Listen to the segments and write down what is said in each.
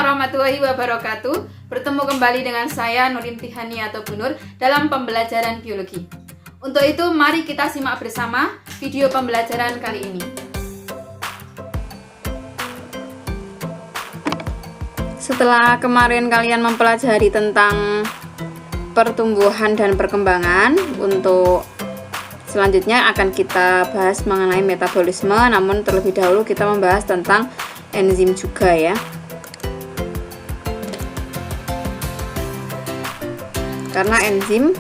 warahmatullahi wabarakatuh. Bertemu kembali dengan saya Nurin Tihani atau Bu Nur dalam pembelajaran biologi. Untuk itu mari kita simak bersama video pembelajaran kali ini. Setelah kemarin kalian mempelajari tentang pertumbuhan dan perkembangan, untuk selanjutnya akan kita bahas mengenai metabolisme. Namun terlebih dahulu kita membahas tentang enzim juga ya. Karena enzim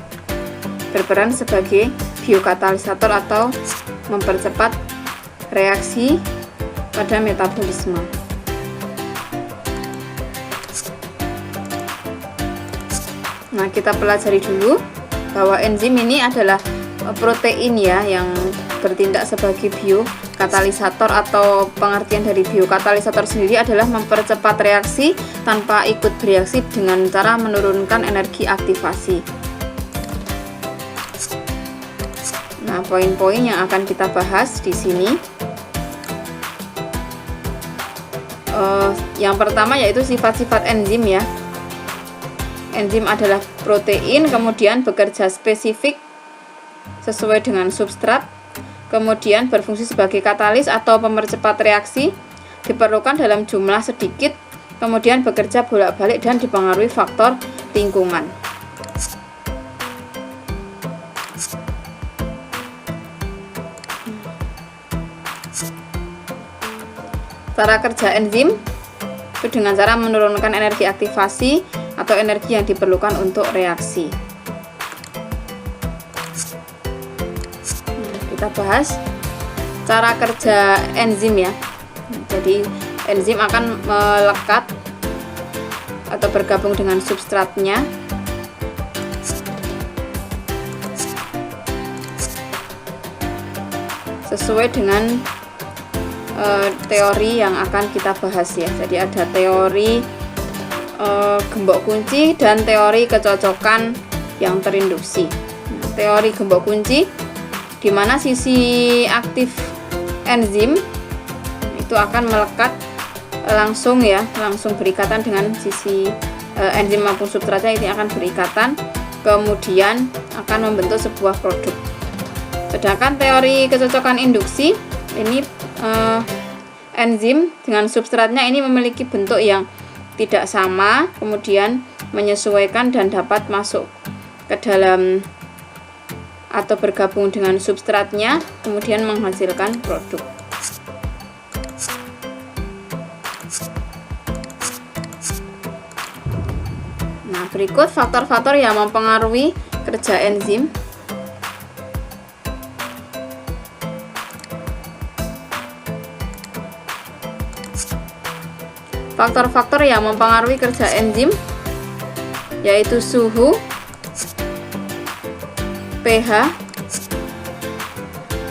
berperan sebagai biokatalisator atau mempercepat reaksi pada metabolisme. Nah, kita pelajari dulu bahwa enzim ini adalah protein ya yang bertindak sebagai biokatalisator, atau pengertian dari biokatalisator sendiri adalah mempercepat reaksi tanpa ikut bereaksi dengan cara menurunkan energi aktivasi. Nah, poin-poin yang akan kita bahas di sini, yang pertama yaitu sifat-sifat enzim ya. Enzim adalah protein, kemudian bekerja spesifik sesuai dengan substrat, kemudian berfungsi sebagai katalis atau pemercepat reaksi, diperlukan dalam jumlah sedikit, kemudian bekerja bolak-balik dan dipengaruhi faktor lingkungan. Cara kerja enzim itu dengan cara menurunkan energi aktivasi atau energi yang diperlukan untuk reaksi. Kita bahas cara kerja enzim ya. Jadi enzim akan melekat atau bergabung dengan substratnya sesuai dengan teori yang akan kita bahas ya. Jadi ada teori gembok kunci dan teori kecocokan yang terinduksi. Nah, teori gembok kunci di mana sisi aktif enzim itu akan melekat langsung berikatan dengan sisi enzim maupun substratnya, ini akan berikatan, kemudian akan membentuk sebuah produk. Sedangkan teori kecocokan induksi ini enzim dengan substratnya ini memiliki bentuk yang tidak sama, kemudian menyesuaikan dan dapat masuk ke dalam atau bergabung dengan substratnya, kemudian menghasilkan produk. Nah, berikut faktor-faktor yang mempengaruhi kerja enzim. Faktor-faktor yang mempengaruhi kerja enzim yaitu suhu, pH,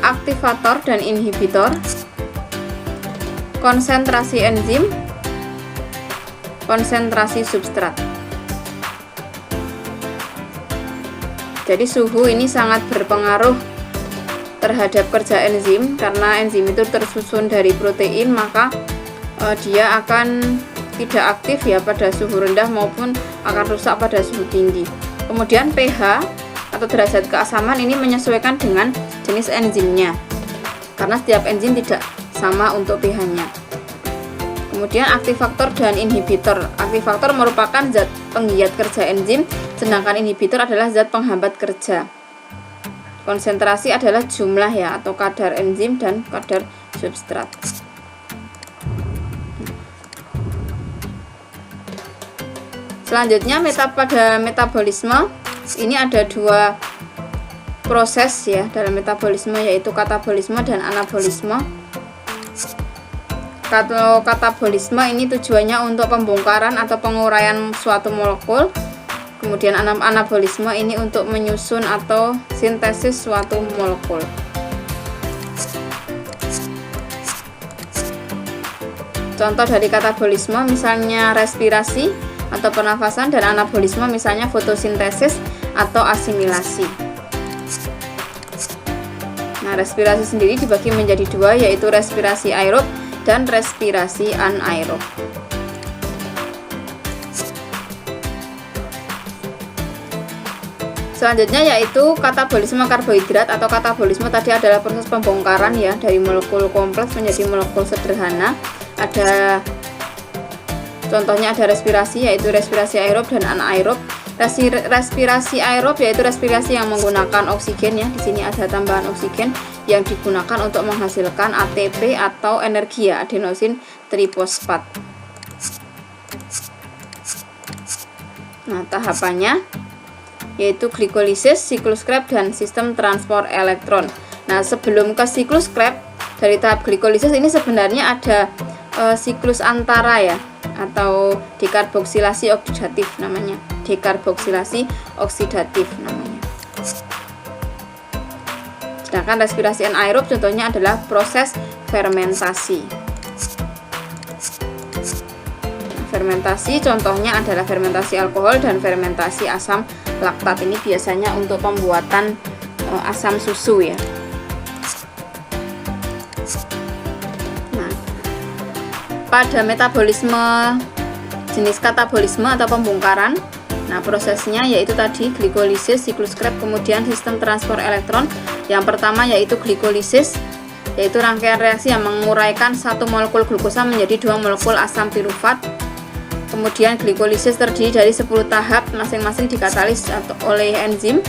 aktivator dan inhibitor, konsentrasi enzim, konsentrasi substrat. Jadi suhu ini sangat berpengaruh terhadap kerja enzim, karena enzim itu tersusun dari protein, maka dia akan tidak aktif ya pada suhu rendah maupun akan rusak pada suhu tinggi. Kemudian pH atau derajat keasaman ini menyesuaikan dengan jenis enzimnya, karena setiap enzim tidak sama untuk pH-nya. Kemudian aktivator dan inhibitor. Aktivator merupakan zat penggiat kerja enzim, sedangkan inhibitor adalah zat penghambat kerja. Konsentrasi adalah jumlah ya atau kadar enzim dan kadar substrat. Selanjutnya pada metabolisme ini ada dua proses ya dalam metabolisme, yaitu katabolisme dan anabolisme. Kalau katabolisme ini tujuannya untuk pembongkaran atau penguraian suatu molekul, kemudian anabolisme ini untuk menyusun atau sintesis suatu molekul. Contoh dari katabolisme misalnya respirasi atau pernafasan, dan anabolisme misalnya fotosintesis atau asimilasi. Nah, respirasi sendiri dibagi menjadi dua, yaitu respirasi aerob dan respirasi anaerob. Selanjutnya yaitu katabolisme karbohidrat atau katabolisme tadi adalah proses pembongkaran ya dari molekul kompleks menjadi molekul sederhana. Ada contohnya ada respirasi yaitu respirasi aerob dan anaerob. Respirasi aerob yaitu respirasi yang menggunakan oksigen ya. Di sini ada tambahan oksigen yang digunakan untuk menghasilkan ATP atau energi ya, adenosin trifosfat. Nah, tahapannya yaitu glikolisis, siklus Krebs, dan sistem transport elektron. Nah, sebelum ke siklus Krebs, dari tahap glikolisis ini sebenarnya ada siklus antara ya, atau dekarboksilasi oksidatif namanya. Dekarboksilasi oksidatif namanya. Sedangkan respirasi anaerob contohnya adalah proses fermentasi. Fermentasi contohnya adalah fermentasi alkohol dan fermentasi asam laktat. Ini biasanya untuk pembuatan asam susu ya. Nah, pada metabolisme jenis katabolisme atau pembongkaran, nah prosesnya yaitu tadi glikolisis, siklus Krebs, kemudian sistem transport elektron. Yang pertama yaitu glikolisis, yaitu rangkaian reaksi yang menguraikan satu molekul glukosa menjadi 2 molekul asam pirufat. Kemudian glikolisis terdiri dari 10 tahap, masing-masing dikatalis oleh enzim.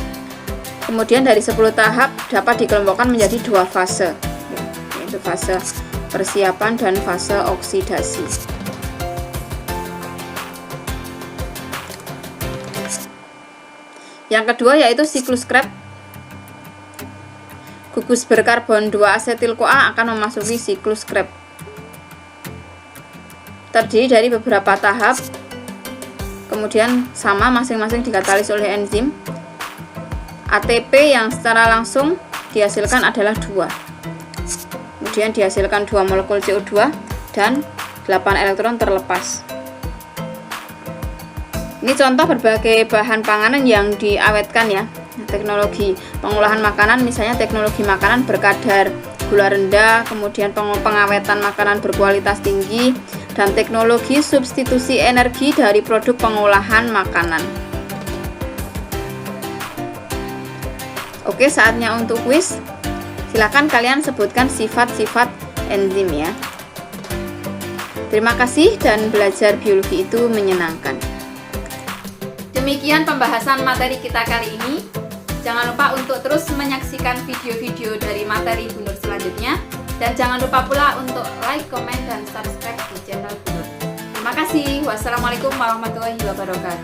Kemudian dari 10 tahap dapat dikelompokkan menjadi 2 fase, yaitu fase persiapan dan fase oksidasi. Yang kedua yaitu siklus Krebs. Gugus berkarbon 2 asetil-CoA akan memasuki siklus Krebs. Terdiri dari beberapa tahap, kemudian sama masing-masing dikatalis oleh enzim. ATP yang secara langsung dihasilkan adalah 2. Kemudian dihasilkan 2 molekul CO2 dan 8 elektron terlepas. Ini contoh berbagai bahan panganan yang diawetkan ya. Teknologi pengolahan makanan, misalnya teknologi makanan berkadar gula rendah, kemudian pengawetan makanan berkualitas tinggi, dan teknologi substitusi energi dari produk pengolahan makanan. Oke, saatnya untuk kuis. Silakan kalian sebutkan sifat-sifat enzim ya. Terima kasih dan belajar biologi itu menyenangkan. Demikian pembahasan materi kita kali ini. Jangan lupa untuk terus menyaksikan video-video dari materi Bu Nur selanjutnya. Dan jangan lupa pula untuk like, komen, dan subscribe di channel Bu Nur. Terima kasih. Wassalamualaikum warahmatullahi wabarakatuh.